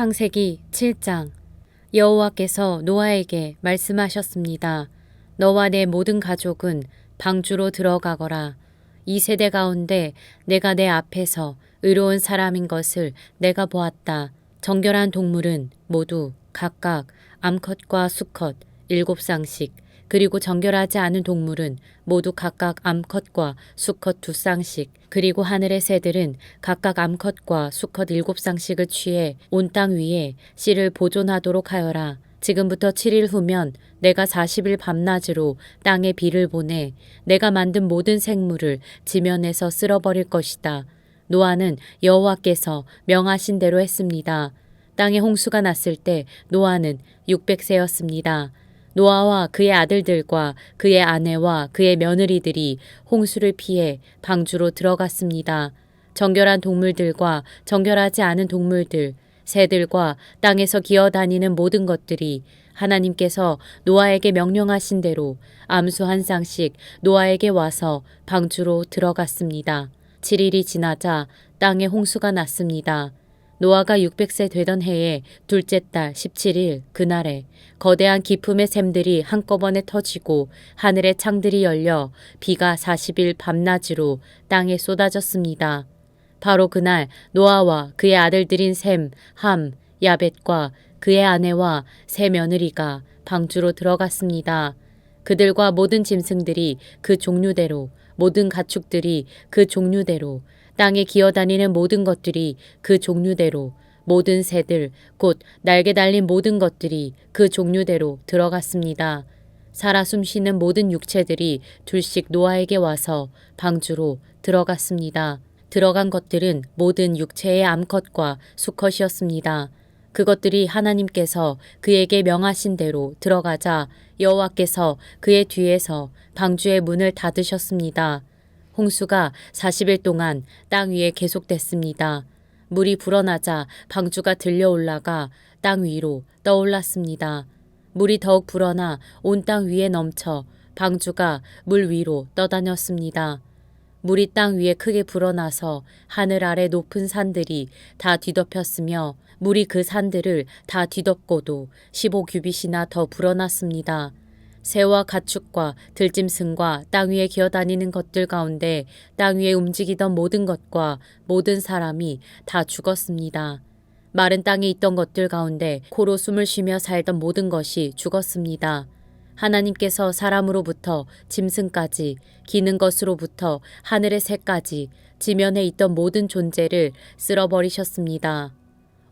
창세기 7장. 여호와께서 노아에게 말씀하셨습니다. 너와 내 모든 가족은 방주로 들어가거라. 이 세대 가운데 내가 내 앞에서 의로운 사람인 것을 내가 보았다. 정결한 동물은 모두 각각 암컷과 수컷 7쌍씩, 그리고 정결하지 않은 동물은 모두 각각 암컷과 수컷 2쌍씩, 그리고 하늘의 새들은 각각 암컷과 수컷 7쌍씩을 취해 온 땅 위에 씨를 보존하도록 하여라. 지금부터 7일 후면 내가 40일 밤낮으로 땅에 비를 보내 내가 만든 모든 생물을 지면에서 쓸어버릴 것이다. 노아는 여호와께서 명하신 대로 했습니다. 땅에 홍수가 났을 때 노아는 600세였습니다. 노아와 그의 아들들과 그의 아내와 그의 며느리들이 홍수를 피해 방주로 들어갔습니다. 정결한 동물들과 정결하지 않은 동물들, 새들과 땅에서 기어다니는 모든 것들이 하나님께서 노아에게 명령하신 대로 암수 한 쌍씩 노아에게 와서 방주로 들어갔습니다. 7일이 지나자 땅에 홍수가 났습니다. 노아가 600세 되던 해의 둘째 달 17일 그날에 거대한 기품의 샘들이 한꺼번에 터지고 하늘의 창들이 열려 비가 40일 밤낮으로 땅에 쏟아졌습니다. 바로 그날 노아와 그의 아들들인 셈, 함, 야벳과 그의 아내와 세 며느리가 방주로 들어갔습니다. 그들과 모든 짐승들이 그 종류대로, 모든 가축들이 그 종류대로, 땅에 기어다니는 모든 것들이 그 종류대로, 모든 새들, 곧 날개 달린 모든 것들이 그 종류대로 들어갔습니다. 살아 숨쉬는 모든 육체들이 둘씩 노아에게 와서 방주로 들어갔습니다. 들어간 것들은 모든 육체의 암컷과 수컷이었습니다. 그것들이 하나님께서 그에게 명하신 대로 들어가자 여호와께서 그의 뒤에서 방주의 문을 닫으셨습니다. 홍수가 40일 동안 땅 위에 계속됐습니다. 물이 불어나자 방주가 들려 올라가 땅 위로 떠올랐습니다. 물이 더욱 불어나 온 땅 위에 넘쳐 방주가 물 위로 떠다녔습니다. 물이 땅 위에 크게 불어나서 하늘 아래 높은 산들이 다 뒤덮였으며 물이 그 산들을 다 뒤덮고도 15규빗이나 더 불어났습니다. 새와 가축과 들짐승과 땅 위에 기어다니는 것들 가운데 땅 위에 움직이던 모든 것과 모든 사람이 다 죽었습니다. 마른 땅에 있던 것들 가운데 코로 숨을 쉬며 살던 모든 것이 죽었습니다. 하나님께서 사람으로부터 짐승까지, 기는 것으로부터 하늘의 새까지 지면에 있던 모든 존재를 쓸어버리셨습니다.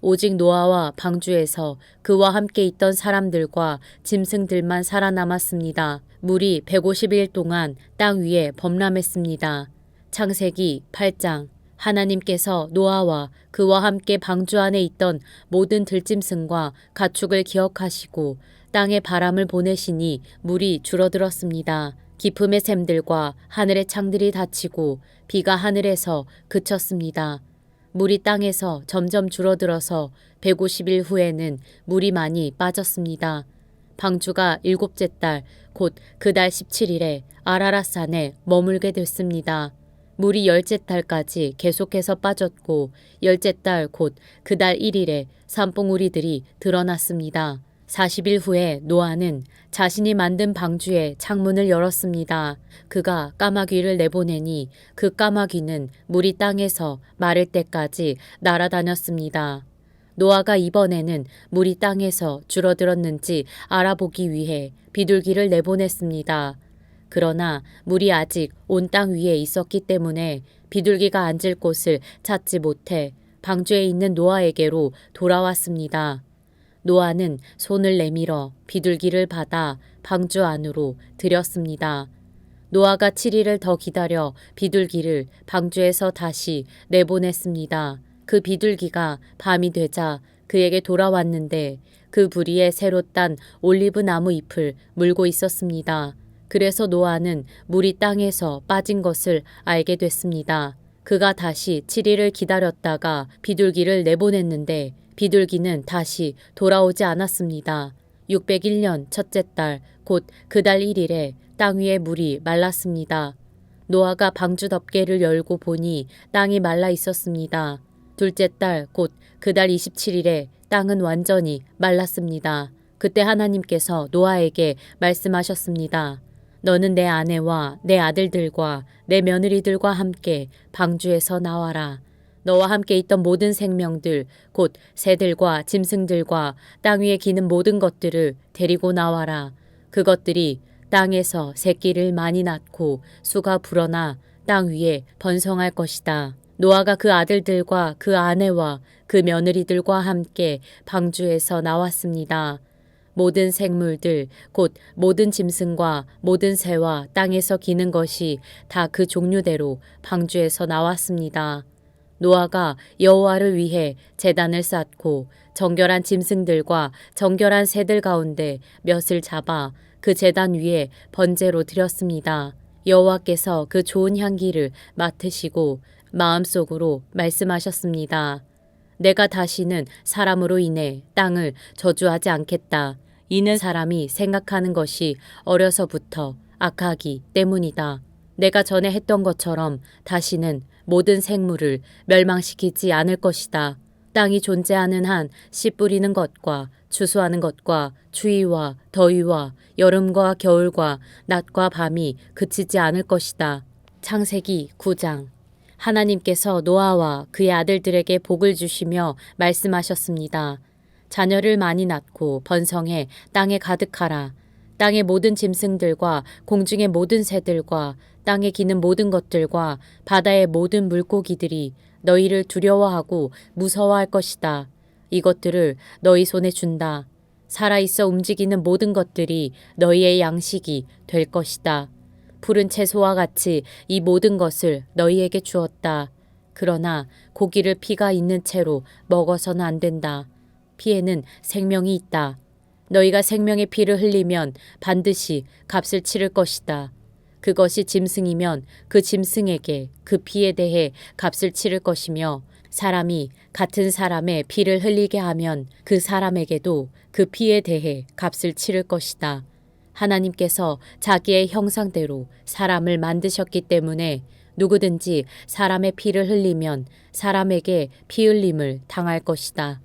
오직 노아와 방주에서 그와 함께 있던 사람들과 짐승들만 살아남았습니다. 물이 150일 동안 땅 위에 범람했습니다. 창세기 8장. 하나님께서 노아와 그와 함께 방주 안에 있던 모든 들짐승과 가축을 기억하시고 땅에 바람을 보내시니 물이 줄어들었습니다. 기품의 샘들과 하늘의 창들이 닫히고 비가 하늘에서 그쳤습니다. 물이 땅에서 점점 줄어들어서 150일 후에는 물이 많이 빠졌습니다. 방주가 7째 달, 곧 그 달 17일에 아라랏산에 머물게 됐습니다. 물이 10째 달까지 계속해서 빠졌고 10째 달 곧 그 달 1일에 산봉우리들이 드러났습니다. 40일 후에 노아는 자신이 만든 방주의 창문을 열었습니다. 그가 까마귀를 내보내니 그 까마귀는 물이 땅에서 마를 때까지 날아다녔습니다. 노아가 이번에는 물이 땅에서 줄어들었는지 알아보기 위해 비둘기를 내보냈습니다. 그러나 물이 아직 온 땅 위에 있었기 때문에 비둘기가 앉을 곳을 찾지 못해 방주에 있는 노아에게로 돌아왔습니다. 노아는 손을 내밀어 비둘기를 받아 방주 안으로 들였습니다. 노아가 7일을 더 기다려 비둘기를 방주에서 다시 내보냈습니다. 그 비둘기가 밤이 되자 그에게 돌아왔는데 그 부리에 새로 딴 올리브 나무 잎을 물고 있었습니다. 그래서 노아는 물이 땅에서 빠진 것을 알게 됐습니다. 그가 다시 7일을 기다렸다가 비둘기를 내보냈는데 비둘기는 다시 돌아오지 않았습니다. 601년 첫째 달, 곧 그 달 1일에 땅 위에 물이 말랐습니다. 노아가 방주 덮개를 열고 보니 땅이 말라 있었습니다. 둘째 달, 곧 그 달 27일에 땅은 완전히 말랐습니다. 그때 하나님께서 노아에게 말씀하셨습니다. 너는 내 아내와 내 아들들과 내 며느리들과 함께 방주에서 나와라. 너와 함께 있던 모든 생명들, 곧 새들과 짐승들과 땅 위에 기는 모든 것들을 데리고 나와라. 그것들이 땅에서 새끼를 많이 낳고 수가 불어나 땅 위에 번성할 것이다. 노아가 그 아들들과 그 아내와 그 며느리들과 함께 방주에서 나왔습니다. 모든 생물들, 곧 모든 짐승과 모든 새와 땅에서 기는 것이 다 그 종류대로 방주에서 나왔습니다. 노아가 여호와를 위해 제단을 쌓고 정결한 짐승들과 정결한 새들 가운데 몇을 잡아 그 제단 위에 번제로 드렸습니다. 여호와께서 그 좋은 향기를 맡으시고 마음속으로 말씀하셨습니다. 내가 다시는 사람으로 인해 땅을 저주하지 않겠다. 이는 사람이 생각하는 것이 어려서부터 악하기 때문이다. 내가 전에 했던 것처럼 다시는 모든 생물을 멸망시키지 않을 것이다. 땅이 존재하는 한 씨 뿌리는 것과 추수하는 것과 추위와 더위와 여름과 겨울과 낮과 밤이 그치지 않을 것이다. 창세기 9장. 하나님께서 노아와 그의 아들들에게 복을 주시며 말씀하셨습니다. 자녀를 많이 낳고 번성해 땅에 가득하라. 땅의 모든 짐승들과 공중의 모든 새들과 땅에 기는 모든 것들과 바다의 모든 물고기들이 너희를 두려워하고 무서워할 것이다. 이것들을 너희 손에 준다. 살아있어 움직이는 모든 것들이 너희의 양식이 될 것이다. 푸른 채소와 같이 이 모든 것을 너희에게 주었다. 그러나 고기를 피가 있는 채로 먹어서는 안 된다. 피에는 생명이 있다. 너희가 생명의 피를 흘리면 반드시 값을 치를 것이다. 그것이 짐승이면 그 짐승에게 그 피에 대해 값을 치를 것이며 사람이 같은 사람의 피를 흘리게 하면 그 사람에게도 그 피에 대해 값을 치를 것이다. 하나님께서 자기의 형상대로 사람을 만드셨기 때문에 누구든지 사람의 피를 흘리면 사람에게 피 흘림을 당할 것이다.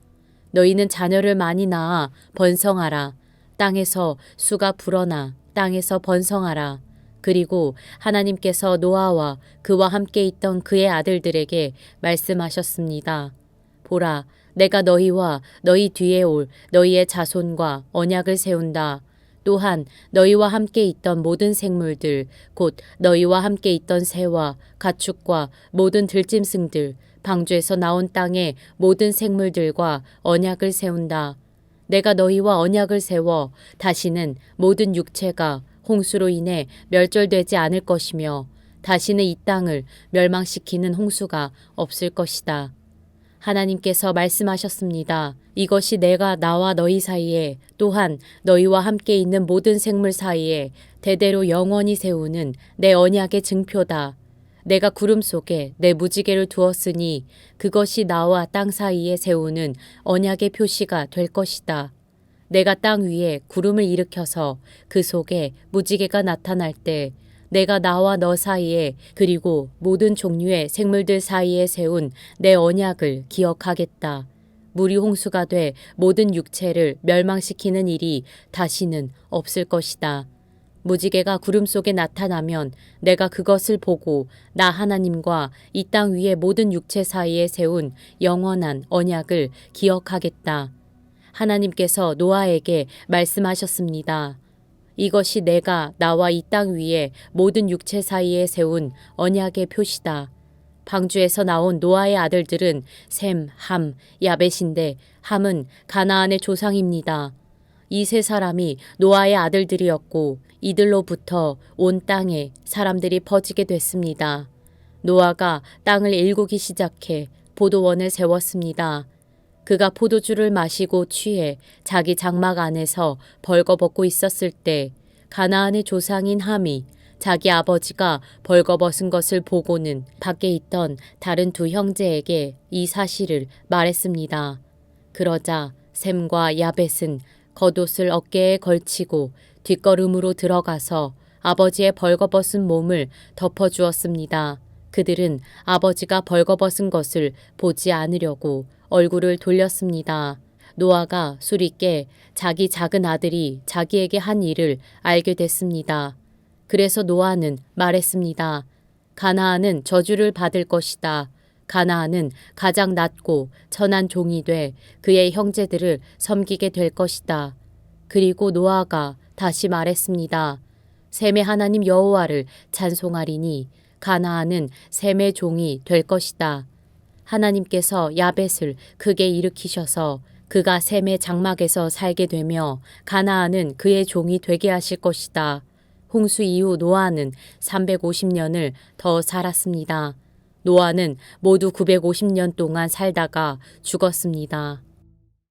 너희는 자녀를 많이 낳아 번성하라. 땅에서 수가 불어나 땅에서 번성하라. 그리고 하나님께서 노아와 그와 함께 있던 그의 아들들에게 말씀하셨습니다. 보라, 내가 너희와 너희 뒤에 올 너희의 자손과 언약을 세운다. 또한 너희와 함께 있던 모든 생물들, 곧 너희와 함께 있던 새와 가축과 모든 들짐승들, 방주에서 나온 땅의 모든 생물들과 언약을 세운다. 내가 너희와 언약을 세워 다시는 모든 육체가 홍수로 인해 멸절되지 않을 것이며 다시는 이 땅을 멸망시키는 홍수가 없을 것이다. 하나님께서 말씀하셨습니다. 이것이 내가 나와 너희 사이에 또한 너희와 함께 있는 모든 생물 사이에 대대로 영원히 세우는 내 언약의 증표다. 내가 구름 속에 내 무지개를 두었으니 그것이 나와 땅 사이에 세우는 언약의 표시가 될 것이다. 내가 땅 위에 구름을 일으켜서 그 속에 무지개가 나타날 때 내가 나와 너 사이에 그리고 모든 종류의 생물들 사이에 세운 내 언약을 기억하겠다. 물이 홍수가 돼 모든 육체를 멸망시키는 일이 다시는 없을 것이다. 무지개가 구름 속에 나타나면 내가 그것을 보고 나 하나님과 이 땅 위의 모든 육체 사이에 세운 영원한 언약을 기억하겠다. 하나님께서 노아에게 말씀하셨습니다. 이것이 내가 나와 이 땅 위에 모든 육체 사이에 세운 언약의 표시다. 방주에서 나온 노아의 아들들은 셈, 함, 야벳인데 함은 가나안의 조상입니다. 이 세 사람이 노아의 아들들이었고 이들로부터 온 땅에 사람들이 퍼지게 됐습니다. 노아가 땅을 일구기 시작해 포도원을 세웠습니다. 그가 포도주를 마시고 취해 자기 장막 안에서 벌거벗고 있었을 때 가나안의 조상인 함이 자기 아버지가 벌거벗은 것을 보고는 밖에 있던 다른 두 형제에게 이 사실을 말했습니다. 그러자 셈과 야벳은 겉옷을 어깨에 걸치고 뒷걸음으로 들어가서 아버지의 벌거벗은 몸을 덮어주었습니다. 그들은 아버지가 벌거벗은 것을 보지 않으려고 얼굴을 돌렸습니다. 노아가 술이 자기 작은 아들이 자기에게 한 일을 알게 됐습니다. 그래서 노아는 말했습니다. 가나안은 저주를 받을 것이다. 가나안은 가장 낮고 천한 종이 돼 그의 형제들을 섬기게 될 것이다. 그리고 노아가 다시 말했습니다. 셈의 하나님 여호와를 찬송하리니 가나안은 셈의 종이 될 것이다. 하나님께서 야벳을 크게 일으키셔서 그가 셈의 장막에서 살게 되며 가나안은 그의 종이 되게 하실 것이다. 홍수 이후 노아는 350년을 더 살았습니다. 노아는 모두 950년 동안 살다가 죽었습니다.